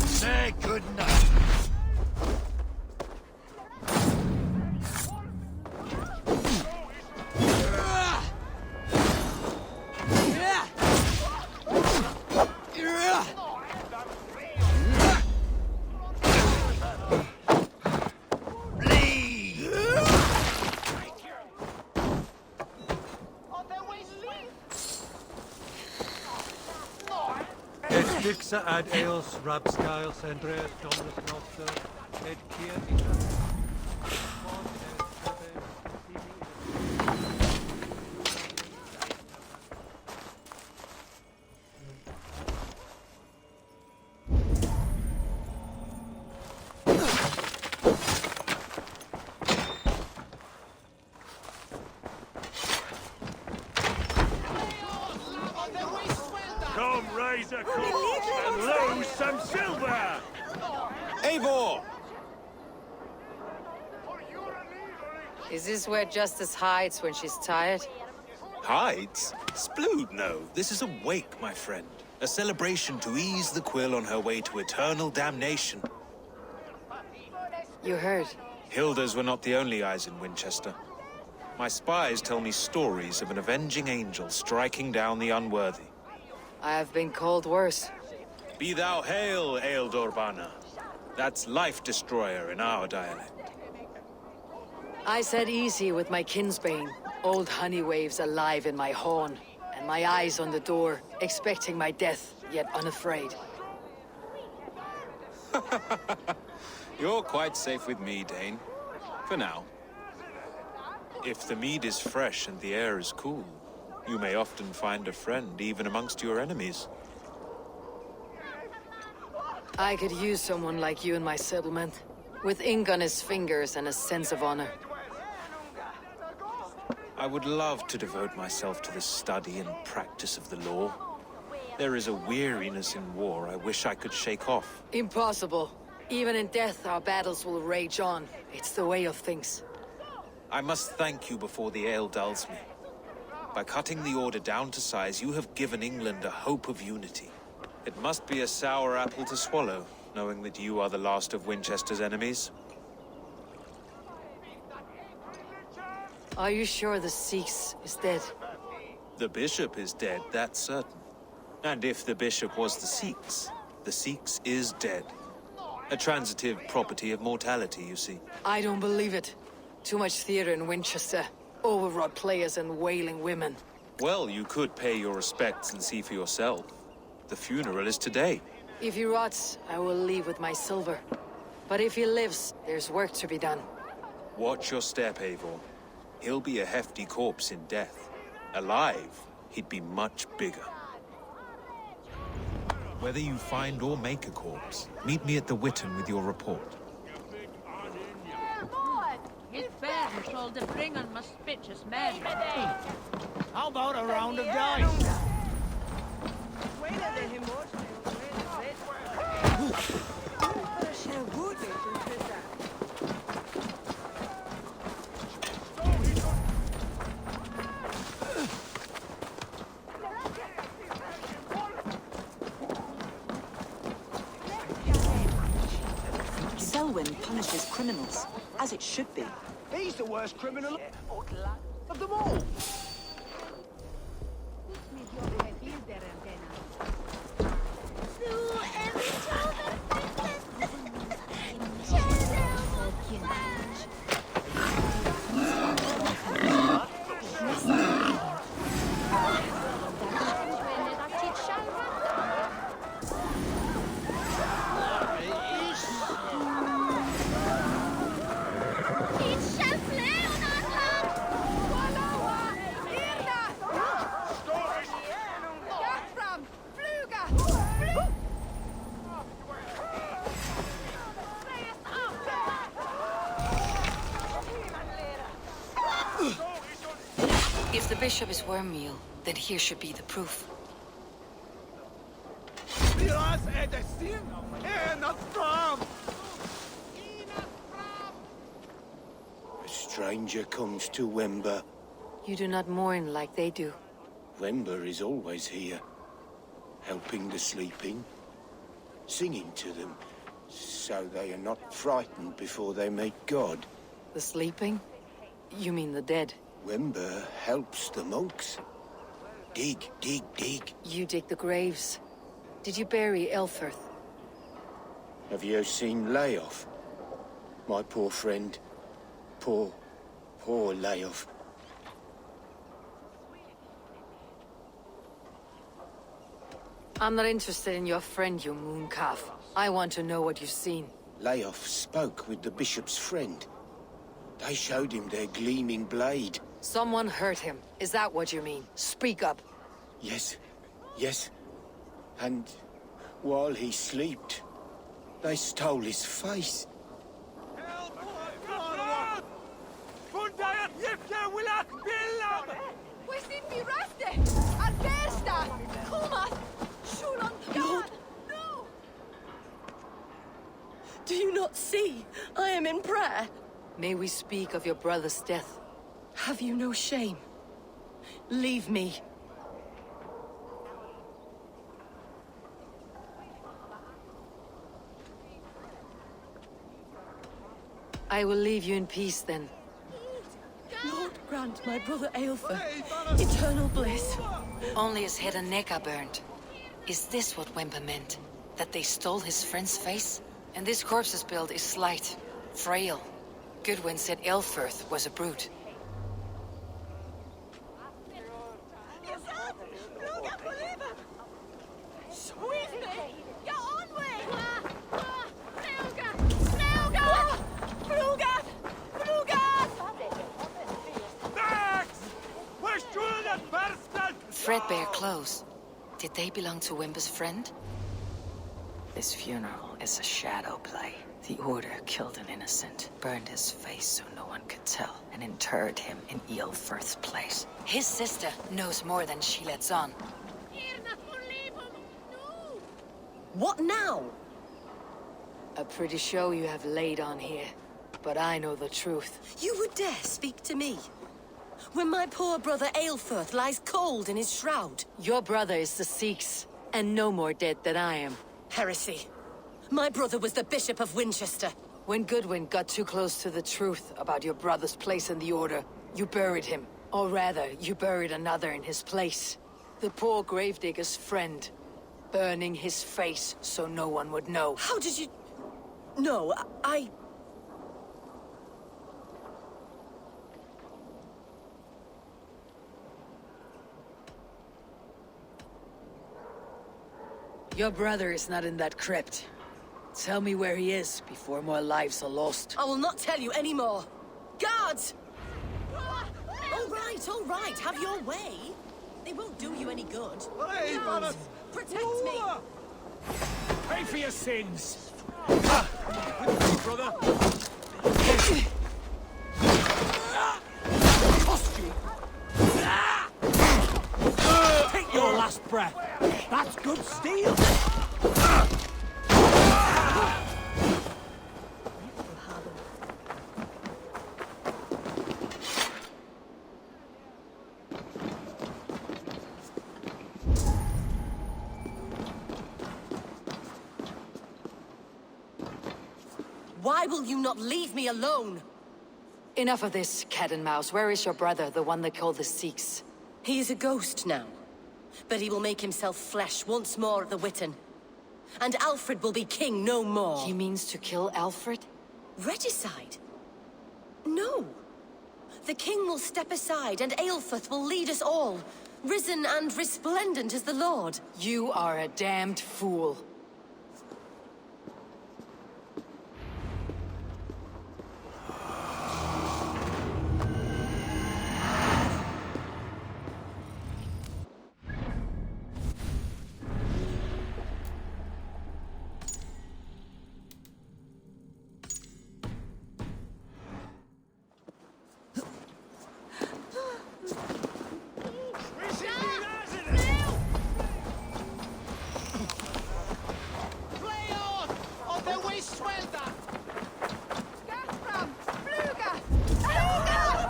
Say good night. Dixa ad eos rabscales Andreas Dominus Noster, et quia Come raise a corpse and lose some silver! Eivor! Is this where Justice hides when she's tired? Hides? Splood, no. This is a wake, my friend. A celebration to ease the quill on her way to eternal damnation. You heard. Hilda's were not the only eyes in Winchester. My spies tell me stories of an avenging angel striking down the unworthy. I have been called worse. Be thou hail, Eildorbana. That's Life Destroyer in our dialect. I said easy with my kinsbane. Old honey waves alive in my horn, and my eyes on the door, expecting my death, yet unafraid. You're quite safe with me, Dane. For now. If the mead is fresh and the air is cool, you may often find a friend even amongst your enemies. I could use someone like you in my settlement, with ink on his fingers and a sense of honor. I would love to devote myself to the study and practice of the law. There is a weariness in war I wish I could shake off. Impossible. Even in death, our battles will rage on. It's the way of things. I must thank you before the ale dulls me. By cutting the order down to size, you have given England a hope of unity. It must be a sour apple to swallow, knowing that you are the last of Winchester's enemies. Are you sure the Sikhs is dead? The bishop is dead, that's certain. And if the bishop was the Sikhs is dead. A transitive property of mortality, you see. I don't believe it. Too much theater in Winchester. Overwrought players and wailing women. Well, you could pay your respects and see for yourself. The funeral is today. If he rots, I will leave with my silver. But if he lives, there's work to be done. Watch your step, Eivor. He'll be a hefty corpse in death. Alive, he'd be much bigger. Whether you find or make a corpse, meet me at the Witten with your report. His bear told to bring on my spitches men. How about a round of dice? Selwyn punishes criminals, as it should be. He's the worst criminal of them all. If the bishop is wormmeal, then here should be the proof. A stranger comes to Wemba. You do not mourn like they do. Wemba is always here, helping the sleeping, singing to them, so they are not frightened before they meet God. The sleeping? You mean the dead? Wemba helps the monks. Dig, dig, dig. You dig the graves. Did you bury Elfirth? Have you seen Layoff? My poor friend. Poor Layoff. I'm not interested in your friend, you mooncalf. I want to know what you've seen. Layoff spoke with the bishop's friend. They showed him their gleaming blade. Someone hurt him. Is that what you mean? Speak up. Yes, yes. And while he slept, they stole his face. Do you not see? I am in prayer. May we speak of your brother's death? Have you no shame? Leave me. I will leave you in peace then. Lord, grant my brother Aelfer eternal bliss. Only his head and neck are burned. Is this what Wemba meant? That they stole his friend's face? And this corpse's build is slight, frail. Goodwin said Elfirth was a brute. Threadbare clothes. Did they belong to Wemba's friend? This funeral is a shadow play. The Order killed an innocent, burned his face so no one could tell, and interred him in Ealfirth's place. His sister knows more than she lets on. What now? A pretty show you have laid on here. But I know the truth. You would dare speak to me? When my poor brother Aelfirth lies cold in his shroud. Your brother is the Sikhs, and no more dead than I am. Heresy. My brother was the Bishop of Winchester. When Goodwin got too close to the truth about your brother's place in the Order, you buried him. Or rather, you buried another in his place. The poor gravedigger's friend. Burning his face so no one would know. How did you... No, I... Your brother is not in that crypt. Tell me where he is before more lives are lost. I will not tell you anymore. Guards! All right, have your way. They won't do you any good. Guards, protect me! Pay for your sins! Brother! Costume! Take your last breath! That's good steel! Why will you not leave me alone? Enough of this, cat and mouse. Where is your brother, the one they call the Sikhs? He is a ghost now. But he will make himself flesh once more at the Witten. And Alfred will be king no more. He means to kill Alfred? Regicide? No. The king will step aside and Aelfirth will lead us all. Risen and resplendent as the Lord. You are a damned fool.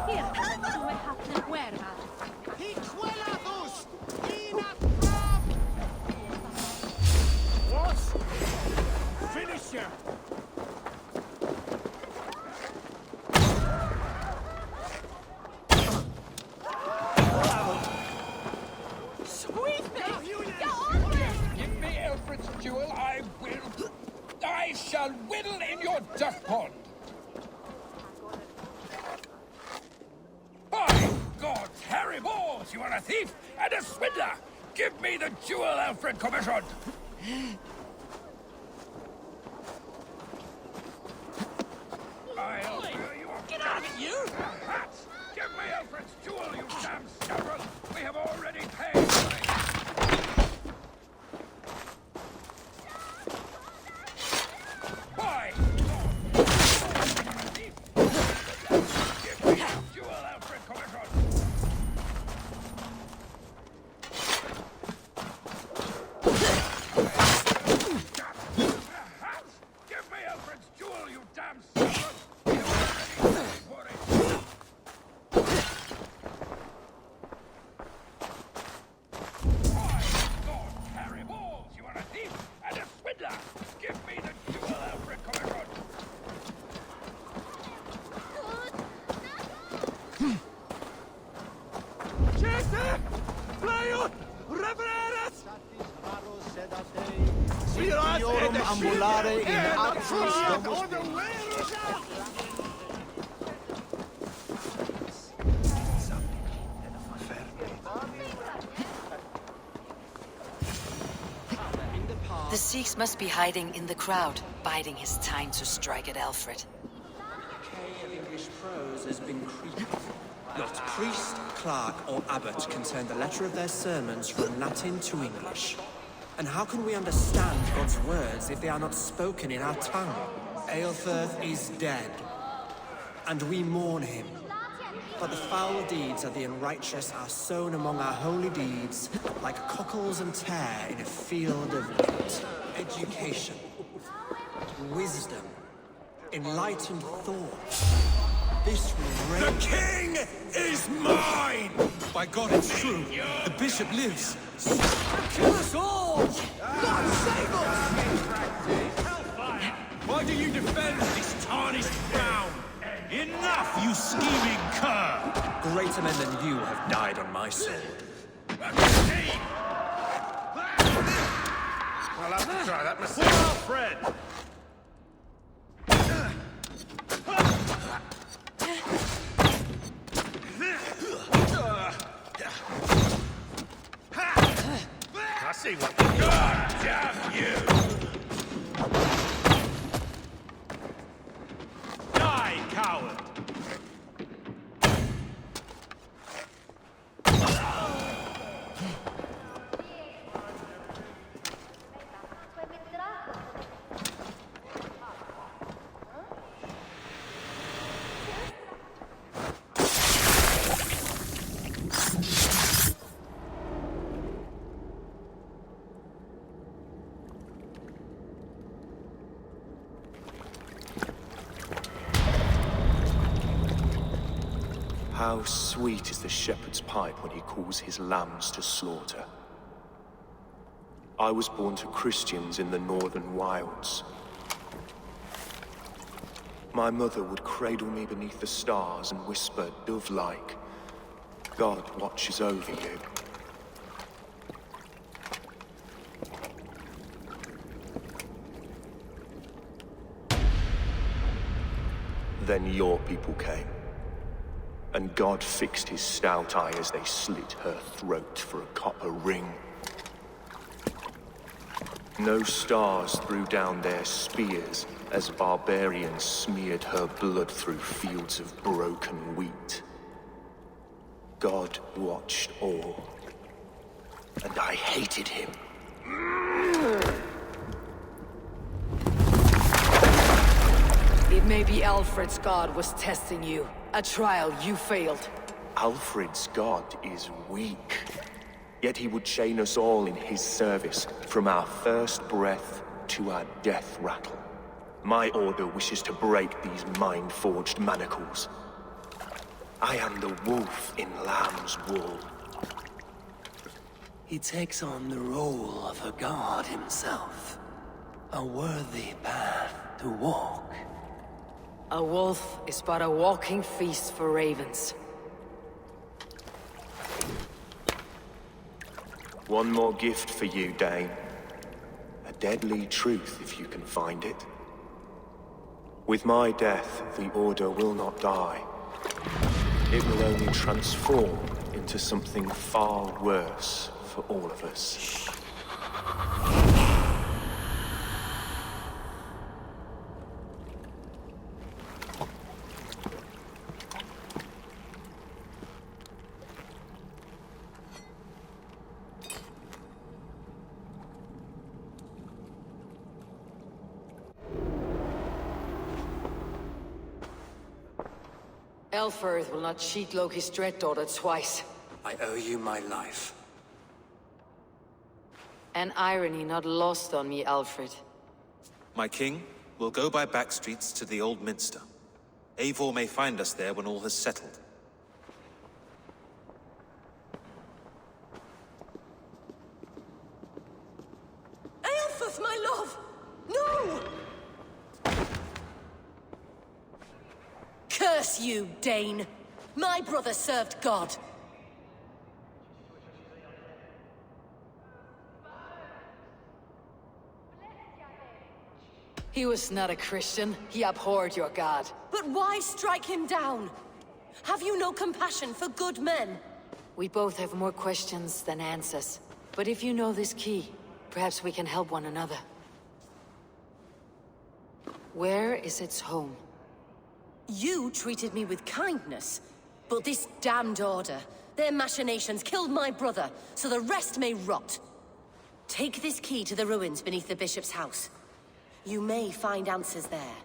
Here, du mig haft en huerva. What? Finish him! Give me Alfred's jewel, I shall whittle in your duck pond. By God, Harry Balls, you are a thief and a swindler! Give me the jewel Alfred commissioned! I'll throw you up. Get out of it, you! Hats! Give me Alfred's jewel, you damn scoundrel! We have already paid for it! By God! Thief! Give me the jewel Alfred commissioned! Hats! Give me Alfred's jewel, you damn scoundrel! We have already paid for it! By God, Harry Balls, you are a thief and a swindler! Give me the jewel Alfred commissioned! Jesse! Flyut! Revereres! Iorum ambulare in actus domus The Sikhs must be hiding in the crowd, biding his time to strike at Alfred. decay of English prose has been creeping. Not priest, clerk, or abbot can turn the letter of their sermons from Latin to English. And how can we understand God's words if they are not spoken in our tongue? Aelfirth is dead, and we mourn him. But the foul deeds of the unrighteous are sown among our holy deeds, like cockles and tare in a field of wheat. Education, wisdom, enlightened thought. This will The reign. king is mine! By God, it's true. The bishop lives. Kill us all! God save us! Why do you defend this tarnished crown? Enough, you scheming cur! Greater men than you have died on my sword. I'll have to try that myself. Alfred! I see what... God damn you! Die, coward! How sweet is the shepherd's pipe when he calls his lambs to slaughter. I was born to Christians in the northern wilds. My mother would cradle me beneath the stars and whisper, dove-like, God watches over you. Then your people came. And God fixed his stout eye as they slit her throat for a copper ring. No stars threw down their spears as barbarians smeared her blood through fields of broken wheat. God watched all, and I hated him. It may be Alfred's god was testing you. A trial you failed. Alfred's God is weak, yet he would chain us all in his service, from our first breath to our death rattle. My order wishes to break these mind-forged manacles. I am the wolf in lamb's wool. He takes on the role of a god himself. A worthy path to walk. A wolf is but a walking feast for ravens. One more gift for you, Dane. A deadly truth, if you can find it. With my death, the Order will not die. It will only transform into something far worse for all of us. Elfirth will not cheat Loki's dread daughter twice. I owe you my life. An irony not lost on me, Alfred. My king, we'll go by back streets to the Old Minster. Eivor may find us there when all has settled. Aelfrith, my love! No! Curse you, Dane! My brother served God. He was not a Christian. He abhorred your god. But why strike him down? Have you no compassion for good men? We both have more questions than answers. But if you know this key, perhaps we can help one another. Where is its home? You treated me with kindness, but this damned Order, their machinations killed my brother, so the rest may rot. Take this key to the ruins beneath the Bishop's house. You may find answers there.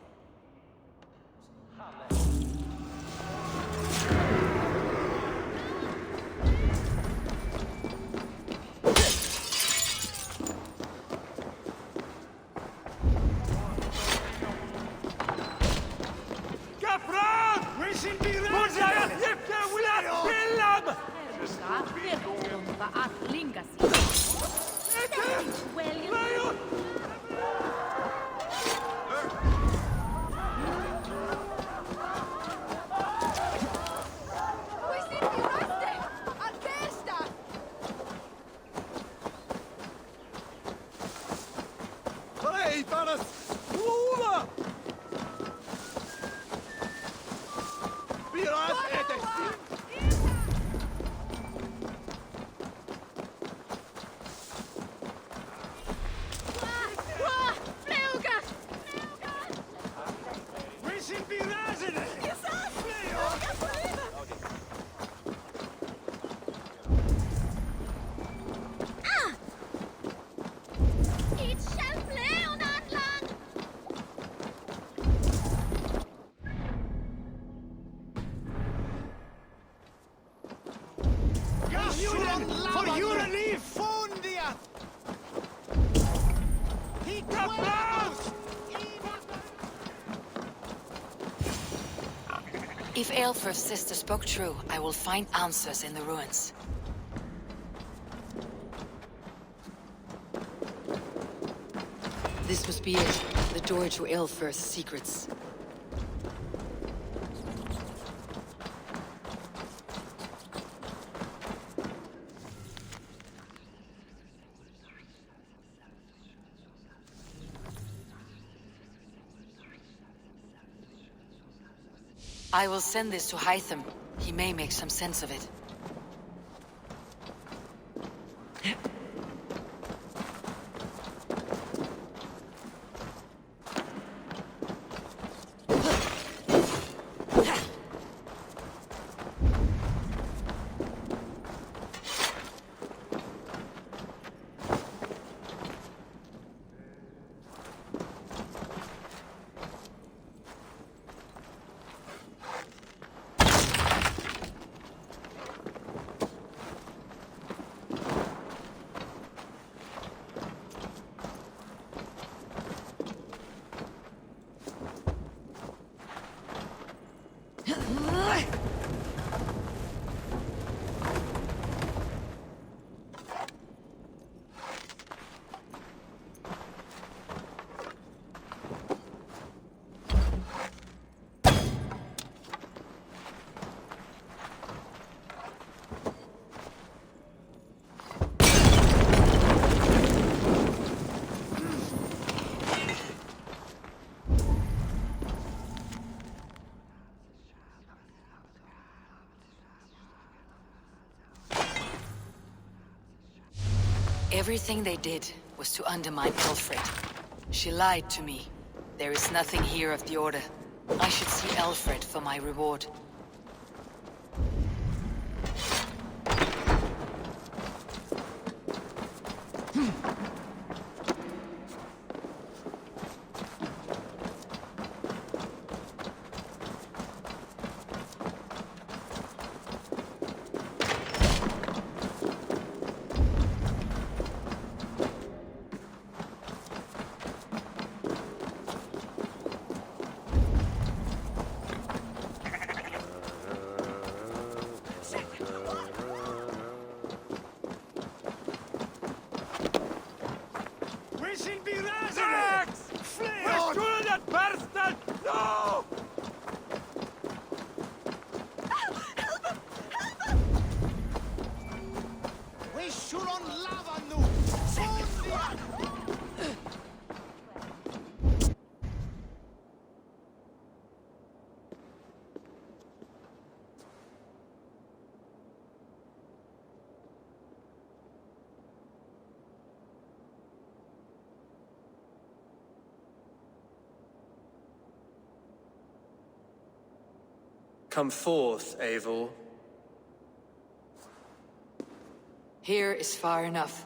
If Aelfrith's sister spoke true, I will find answers in the ruins. This must be it. The door to Aelfirth's secrets. I will send this to Hytham. He may make some sense of it. Everything they did was to undermine Alfred. She lied to me. There is nothing here of the Order. I should see Alfred for my reward. Come forth, Eivor. Here is far enough.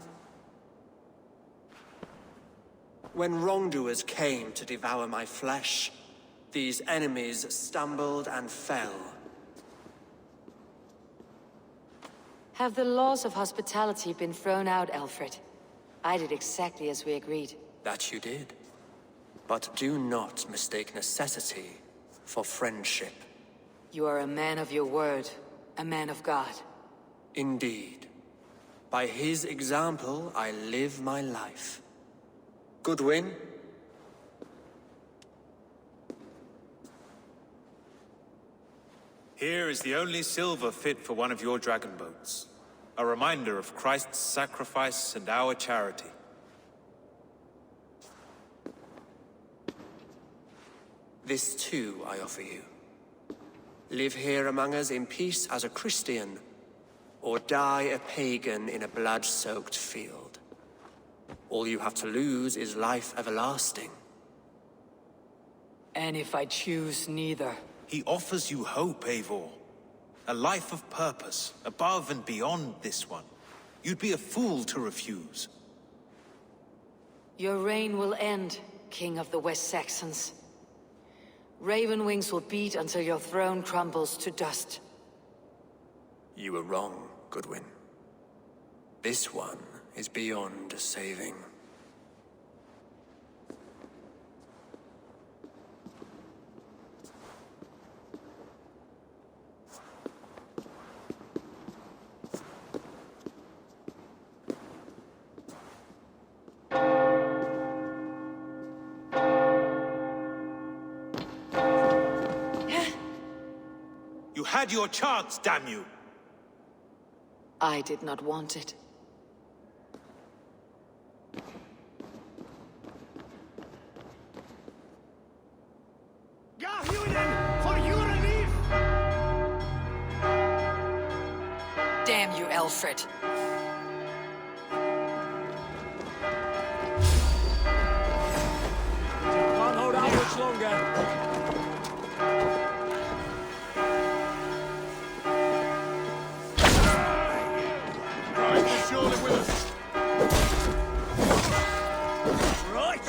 When wrongdoers came to devour my flesh, these enemies stumbled and fell. Have the laws of hospitality been thrown out, Alfred? I did exactly as we agreed. That you did. But do not mistake necessity for friendship. You are a man of your word, a man of God. Indeed. By his example, I live my life. Goodwin? Here is the only silver fit for one of your dragon boats. A reminder of Christ's sacrifice and our charity. This too I offer you. Live here among us in peace as a Christian, or die a pagan in a blood-soaked field. All you have to lose is life everlasting. And if I choose neither? He offers you hope, Eivor. A life of purpose, above and beyond this one. You'd be a fool to refuse. Your reign will end, King of the West Saxons. Raven wings will beat until your throne crumbles to dust. You were wrong, Goodwin. This one is beyond saving. You had your chance, damn you! I did not want it. Damn you, Alfred. Can't hold out much longer. Surely with us. Right.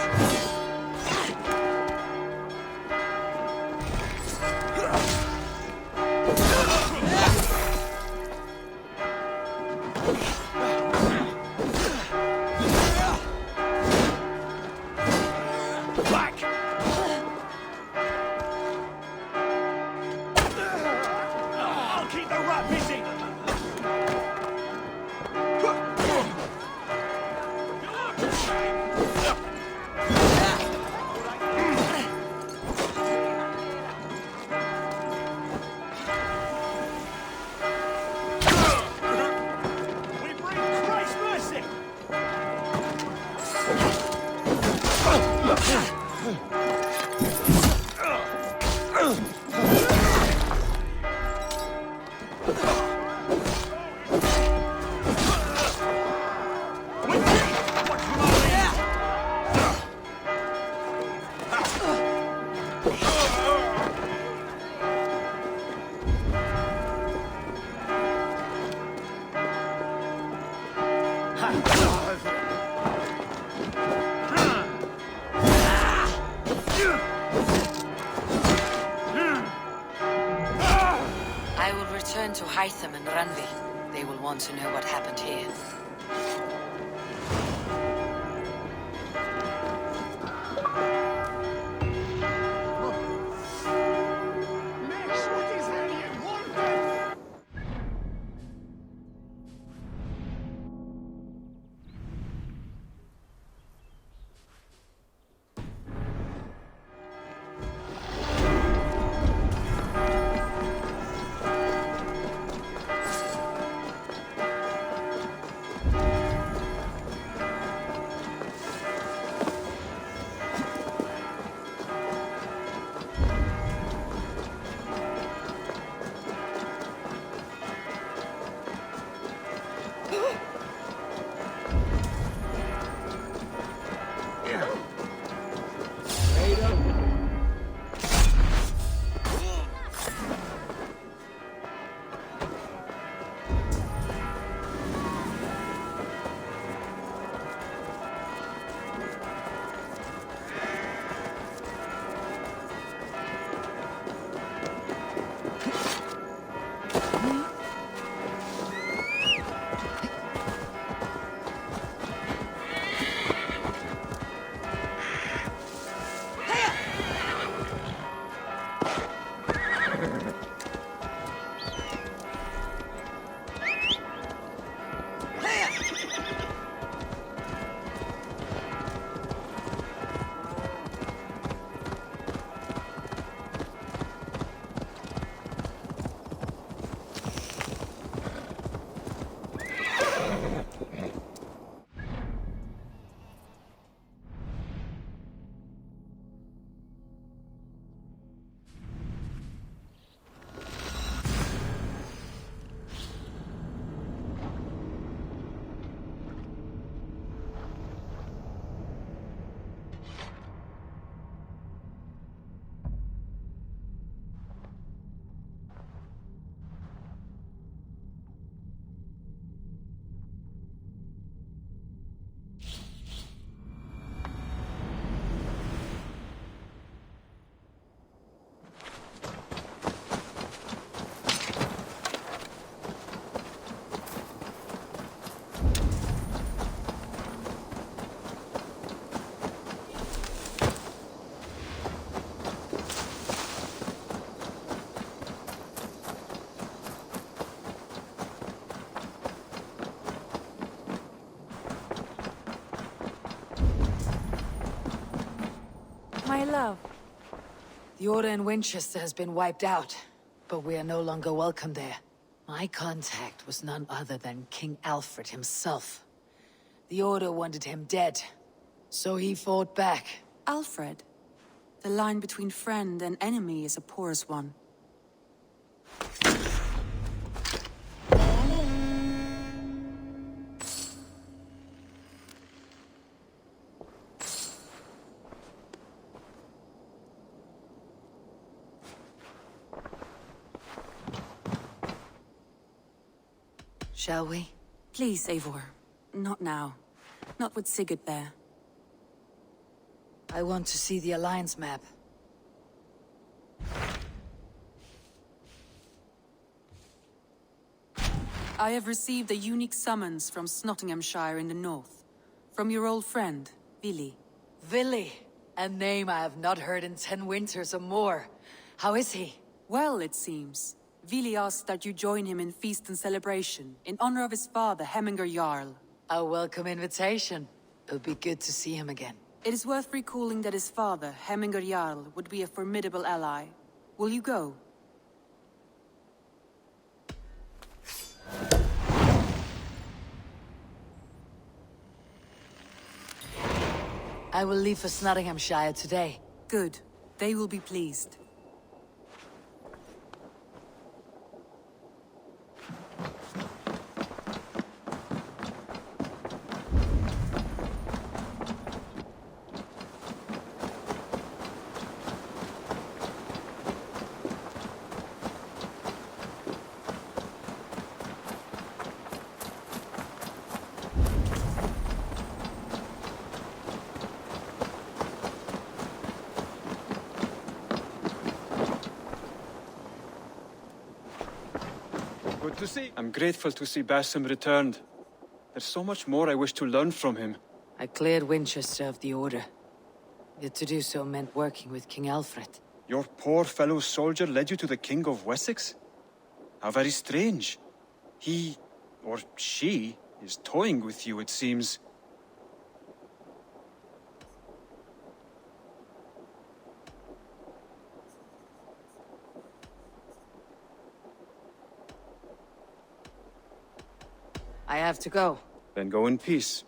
I will return to Hytham and Ranvi. They will want to know what happened here. My love. The Order in Winchester has been wiped out, but we are no longer welcome there. My contact was none other than King Alfred himself. The Order wanted him dead, so he fought back. Alfred? The line between friend and enemy is a porous one. Shall we? Please, Eivor. Not now. Not with Sigurd there. I want to see the Alliance map. I have received a unique summons from Nottinghamshire in the north. From your old friend, Vili. Vili, a name I have not heard in 10 winters or more. How is he? Well, it seems. Vili asked that you join him in feast and celebration, in honor of his father, Hemminger Jarl. A welcome invitation. It'll be good to see him again. It is worth recalling that his father, Hemminger Jarl, would be a formidable ally. Will you go? I will leave for Nottinghamshire today. Good. They will be pleased. I'm grateful to see Basim returned. There's so much more I wish to learn from him. I cleared Winchester of the Order. Yet to do so meant working with King Alfred. Your poor fellow soldier led you to the King of Wessex? How very strange. He, or she, is toying with you, it seems. I have to go. Then go in peace.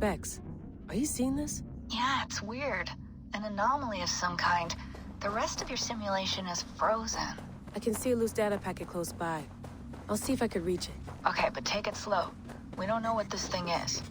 Bex, are you seeing this? Yeah, it's weird. An anomaly of some kind. The rest of your simulation is frozen. I can see a loose data packet close by. I'll see if I could reach it. Okay, but take it slow. We don't know what this thing is.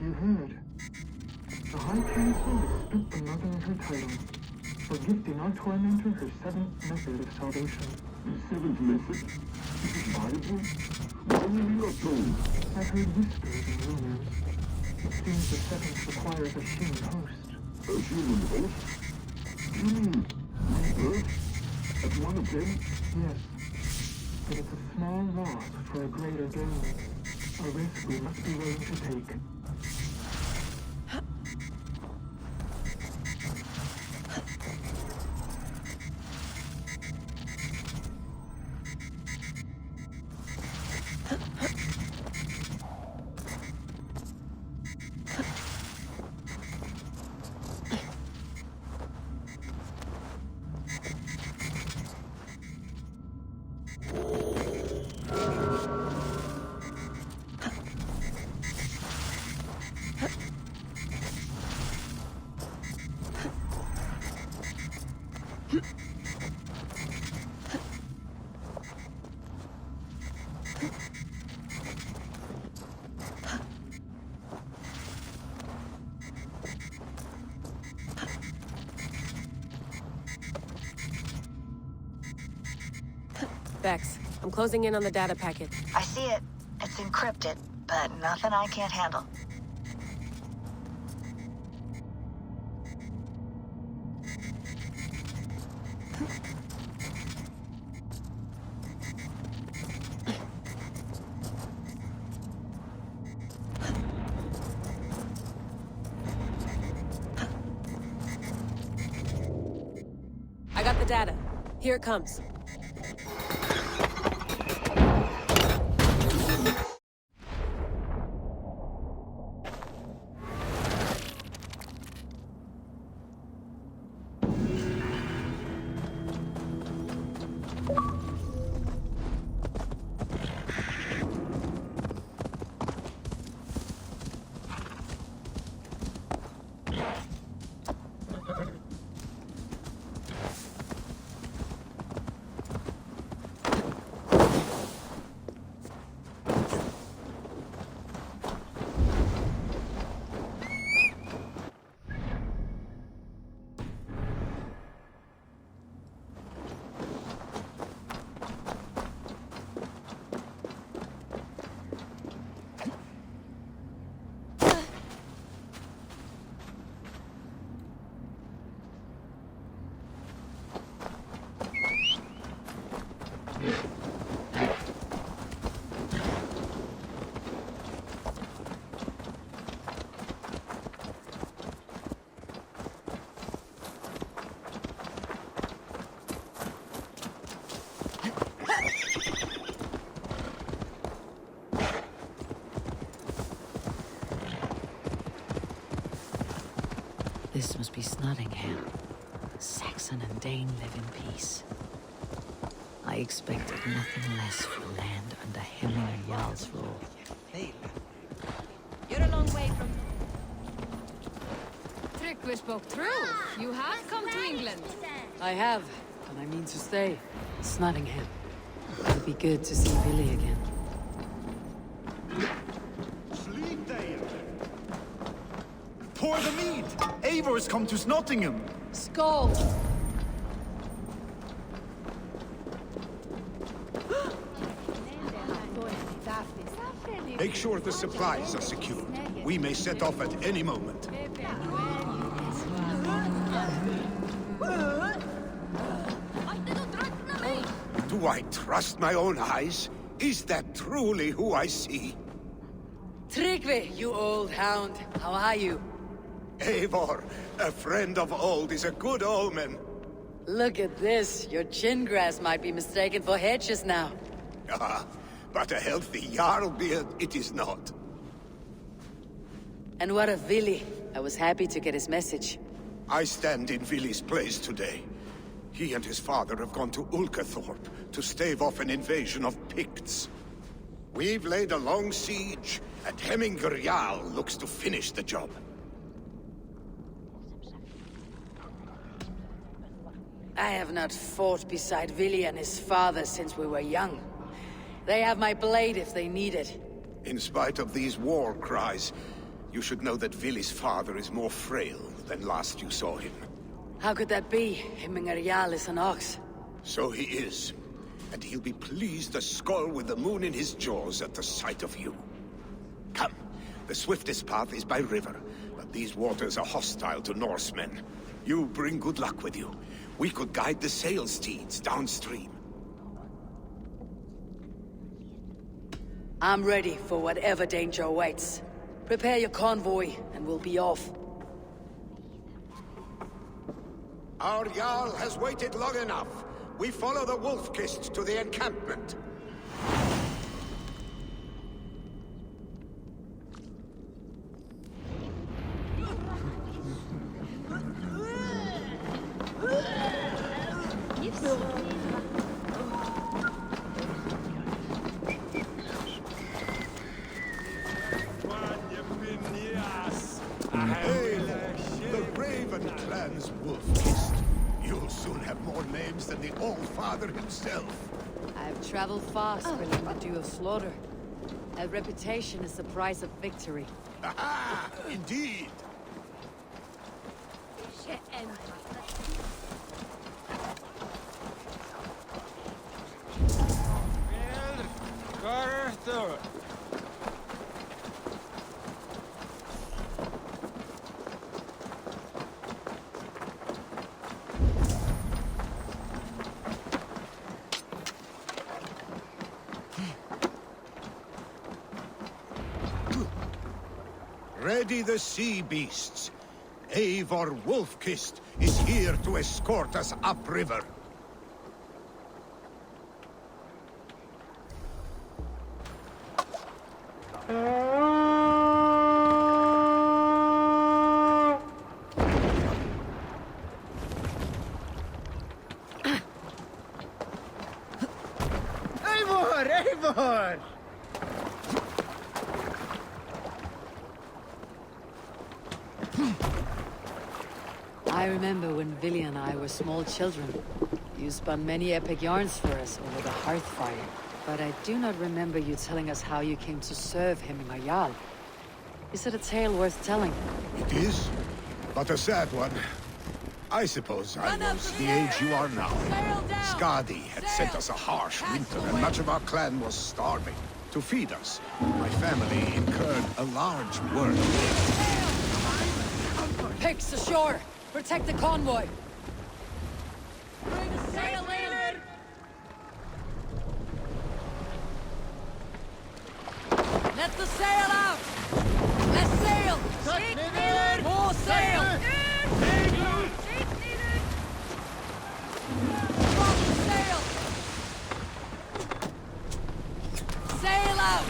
you heard. The High Council has stripped the mother of her title for gifting our tormentor her seventh method of salvation. The seventh method? Is it Bible? Why will you not know? I've heard whispers and rumors. It seems the seventh requires a human host. A human host? You mean on Earth? As one of them? Yes. But it's a small loss for a greater gain. A risk we must be willing to take. Vex, I'm closing in on the data packet. I see it. It's encrypted, but nothing I can't handle. I got the data. Here it comes. This must be Snottingham. Saxon and Dane live in peace. I expected nothing less from land under Hemming Jarl's rule. You're a long way from... Tryggvi spoke true. You have come to England. I have, and I mean to stay. Snottingham. It'd be good to see Billy again. Sleep there! Pour the mead! Eivor's come to Snottingham! Skull! Make sure the supplies are secure. We may set off at any moment. Do I trust my own eyes? Is that truly who I see? Tryggvi, you old hound. How are you? Eivor, a friend of old is a good omen. Look at this. Your chin grass might be mistaken for hedges now. Ah, but a healthy Jarl beard it is not. And what of Vili? I was happy to get his message. I stand in Vili's place today. He and his father have gone to Ulkathorpe to stave off an invasion of Picts. We've laid a long siege, and Hemminger Jarl looks to finish the job. I have not fought beside Vili and his father since we were young. They have my blade if they need it. In spite of these war cries, You should know that Vili's father is more frail than last you saw him. How could that be? Hemminger Jarl is an ox. So he is. And he'll be pleased as skull with the moon in his jaws at the sight of you. Come. The swiftest path is by river, but these waters are hostile to Norsemen. You bring good luck with you. We could guide the sail steeds downstream. I'm ready for whatever danger awaits. Prepare your convoy, and we'll be off. Our Jarl has waited long enough. We follow the Wolf-Kist to the encampment. Hail, the Raven Clan's Wolf-Kist. You'll soon have more names than the All-Father himself. I've traveled fast for the dew of slaughter. A reputation is the price of victory. Aha! Indeed! Ready the sea beasts. Eivor Wolf-Kist is here to escort us upriver. Eivor! Eivor! I remember when Vili and I were small children. You spun many epic yarns for us over the hearth fire. But I do not remember you telling us how you came to serve Hemminger Jarl. Is it a tale worth telling? It is, but a sad one. I suppose I was the age you are now. Skadi had sent us a harsh winter, and much of our clan was starving. To feed us, my family incurred a large work. Picks ashore! Protect the convoy! Bring a sail in! Let the sail out! Less sail! More sail! Drop the sail! Sail out!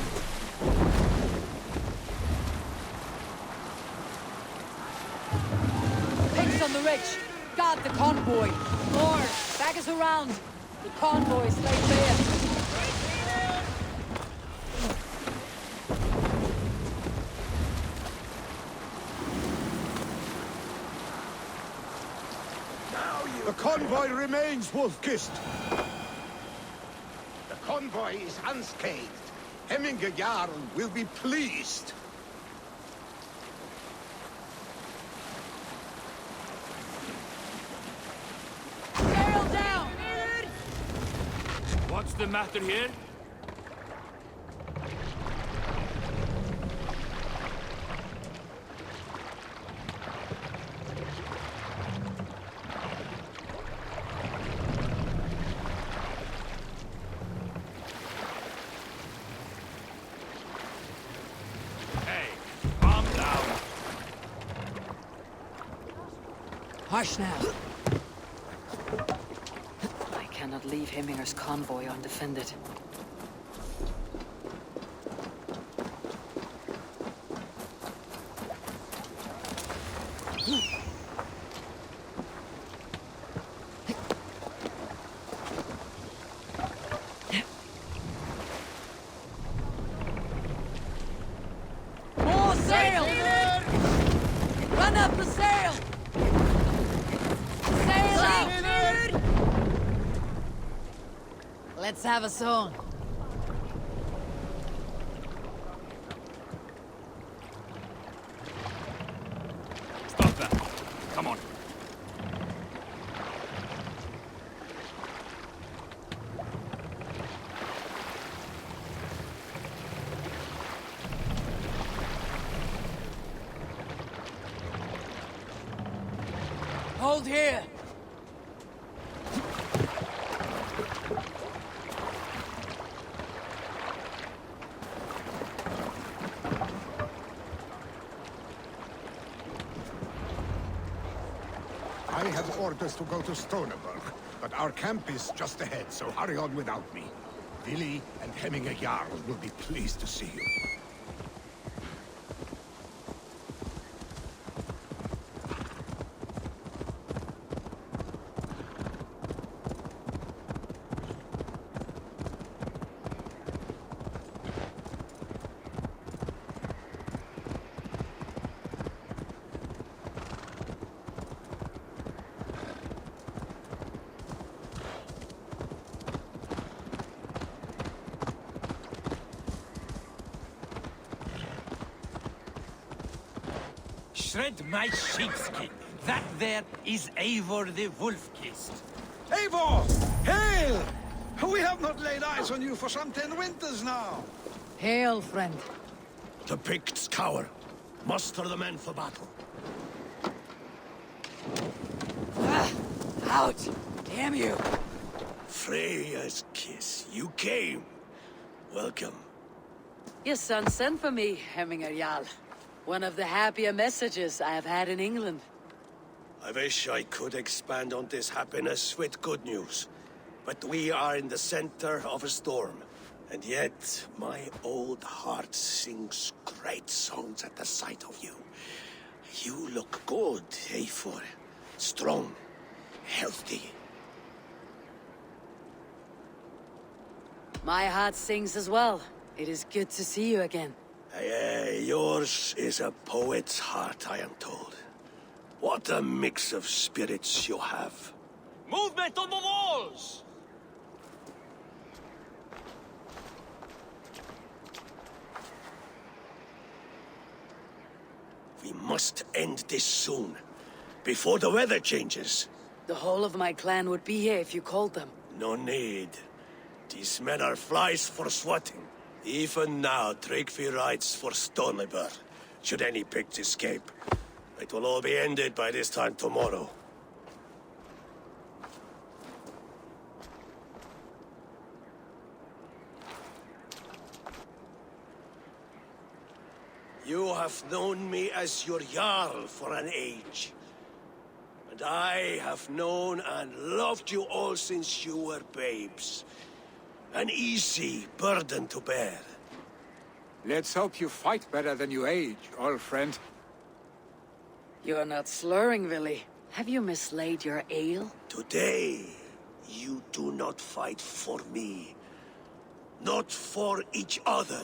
Pigs on the ridge! Guard the convoy! More! Back us around! The convoy stay clear! The convoy remains, Wolf-Kist. The convoy is unscathed. Hemminger Jarl will be pleased. Sail down! What's the matter here? Hush now! I cannot leave Hemminger's convoy undefended. More sail! Run up the sail! Sail out! Let's have a song. Hold here! I have orders to go to Stoneberg, but our camp is just ahead, so hurry on without me. Vili and Hemminger Jarl will be pleased to see you. Shred my sheepskin. That there is Eivor the Wolf-Kissed. Eivor! Hail! We have not laid eyes on you for some 10 winters now. Hail, friend. The Picts cower. Muster the men for battle. Out! Damn you! Freya's kiss. You came. Welcome. Your son sent for me, Hemminger Jarl. One of the happier messages I have had in England. I wish I could expand on this happiness with good news. But we are in the center of a storm. And yet, my old heart sings great songs at the sight of you. You look good, Eivor. Strong, healthy. My heart sings as well. It is good to see you again. Yours is a poet's heart, I am told. What a mix of spirits you have. Movement on the walls! We must end this soon, before the weather changes. The whole of my clan would be here if you called them. No need. These men are flies for swatting. Even now, Tryggvi rides for Stoneberg, should any Picts escape. It will all be ended by this time tomorrow. You have known me as your Jarl for an age. And I have known and loved you all since you were babes. An easy burden to bear. Let's hope you fight better than you age, old friend. You're not slurring, Vili. Have you mislaid your ale? Today, you do not fight for me. Not for each other.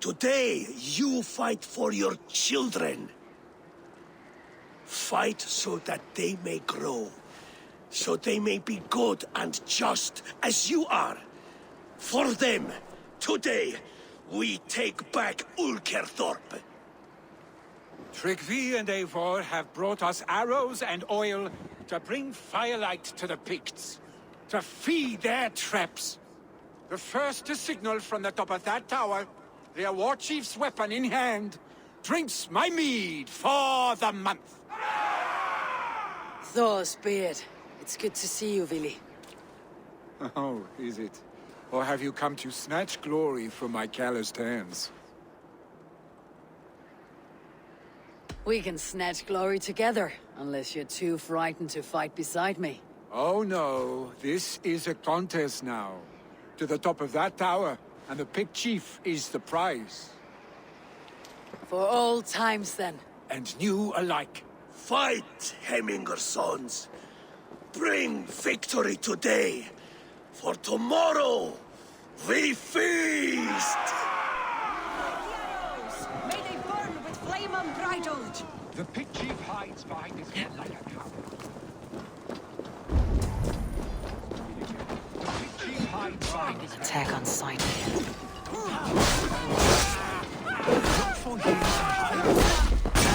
Today, you fight for your children. Fight so that they may grow. So they may be good and just as you are. For them, today, we take back Ulkerthorpe. Tryggvi and Eivor have brought us arrows and oil to bring firelight to the Picts, to feed their traps. The first to signal from the top of that tower, their war chief's weapon in hand, drinks my mead for the month. Thor's beard. It's good to see you, Vili. Oh, is it? Or have you come to snatch glory from my calloused hands? We can snatch glory together, unless you're too frightened to fight beside me. Oh no, this is a contest now. To the top of that tower, and the Pict chief is the prize. For old times, then. And new alike. Fight, Hemminger sons. Bring victory today. For tomorrow, we feast! May they burn with flame unbridled! The Pict chief hides behind his head like a coward. The Pict chief hides behind his head. Attack on sight. Look for him. I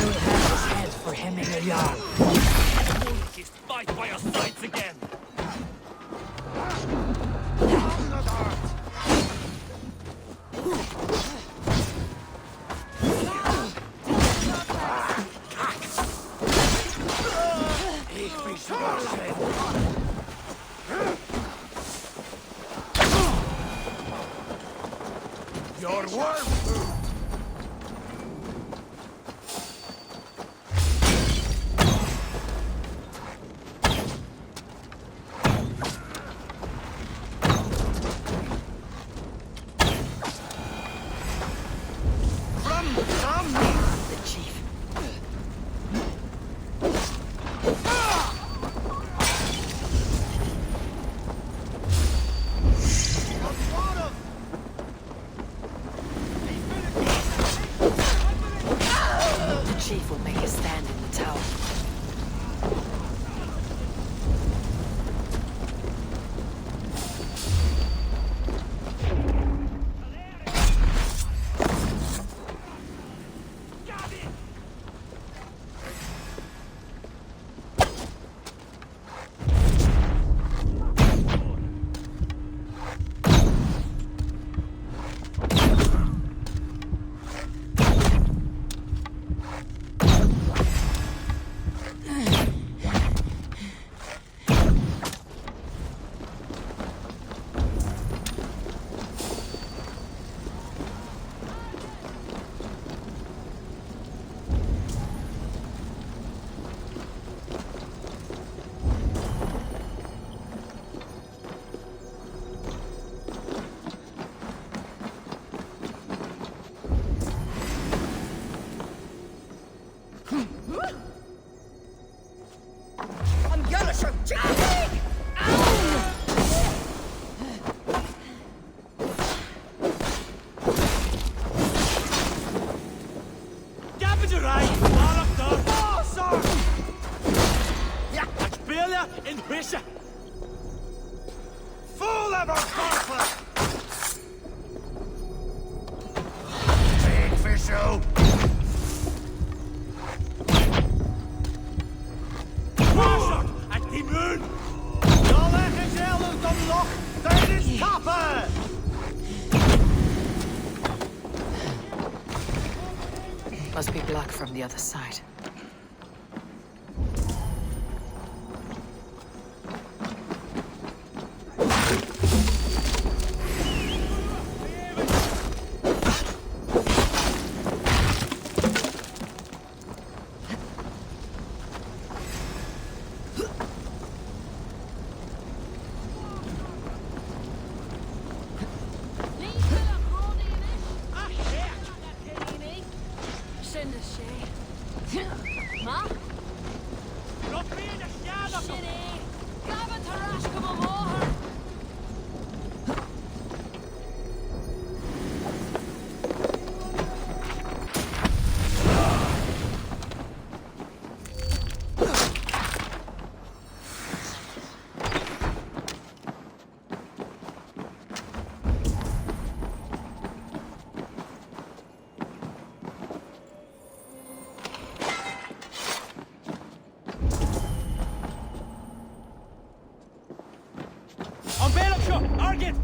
will have his head for Hemminger Jarl. Just fight by your sides again. chief will make his stand in the tower. Full of our conflict! Fisho! Warshock at the moon! Alle gezellen dan nog tijdens kappen! Must be blocked from the other side. Target!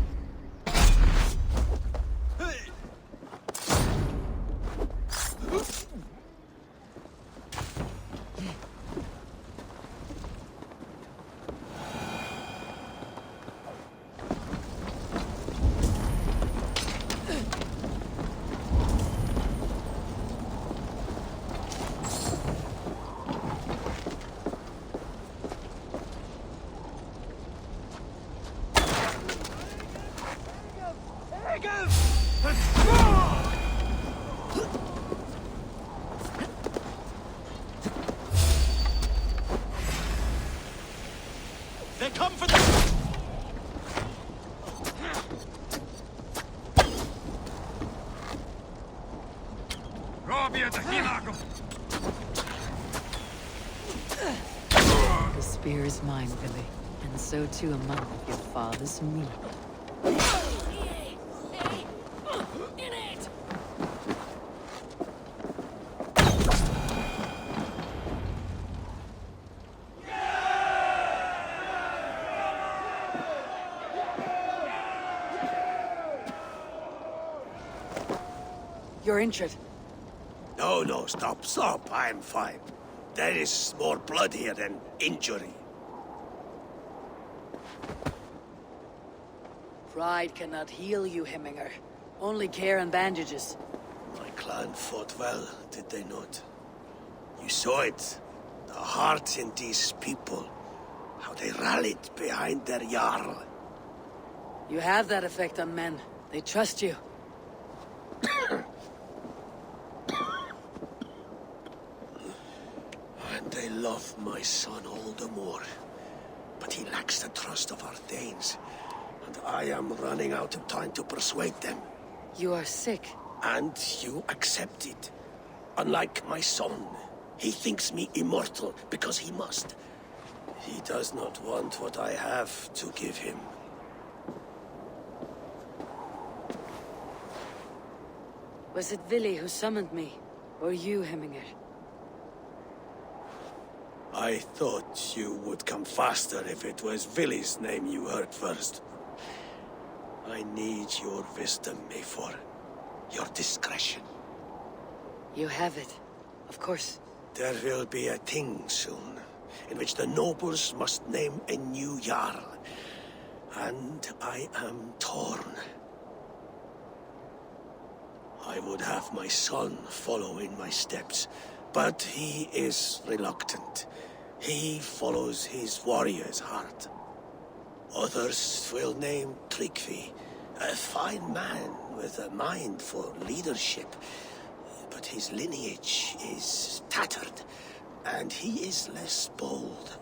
They come for the... The spear is mine, Billy, and so too am I of your father's meat. You're injured. No, stop. I'm fine. There is more blood here than injury. Pride cannot heal you, Hemminger. Only care and bandages. My clan fought well, did they not? You saw it. The heart in these people. How they rallied behind their Jarl. You have that effect on men. They trust you. And they love my son all the more. But he lacks the trust of our Thanes. And I am running out of time to persuade them. You are sick. And you accept it. Unlike my son, he thinks me immortal because he must. He does not want what I have to give him. Was it Vili who summoned me? Or you, Heminger? I thought you would come faster if it was Vili's name you heard first. I need your wisdom, Mayfor. Your discretion. You have it. Of course. There will be a thing soon, in which the nobles must name a new Jarl. And I am torn. I would have my son follow in my steps, but he is reluctant. He follows his warrior's heart. Others will name Tryggvi, a fine man with a mind for leadership. But his lineage is tattered, and he is less bold.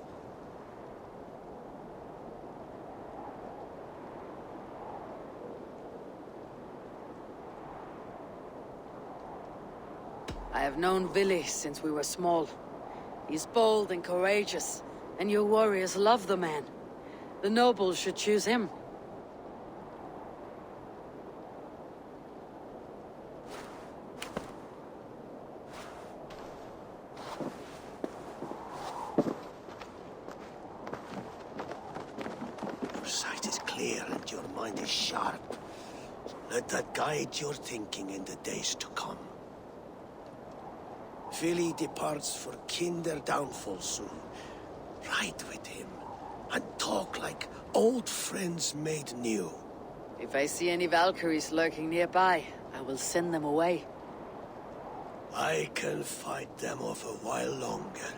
I have known Vili since we were small. He's bold and courageous, and your warriors love the man. The nobles should choose him. Your sight is clear and your mind is sharp. Let that guide your thinking in the days to come. Vili departs for Kinder downfall soon. Ride with him, and talk like old friends made new. If I see any Valkyries lurking nearby, I will send them away. I can fight them off a while longer.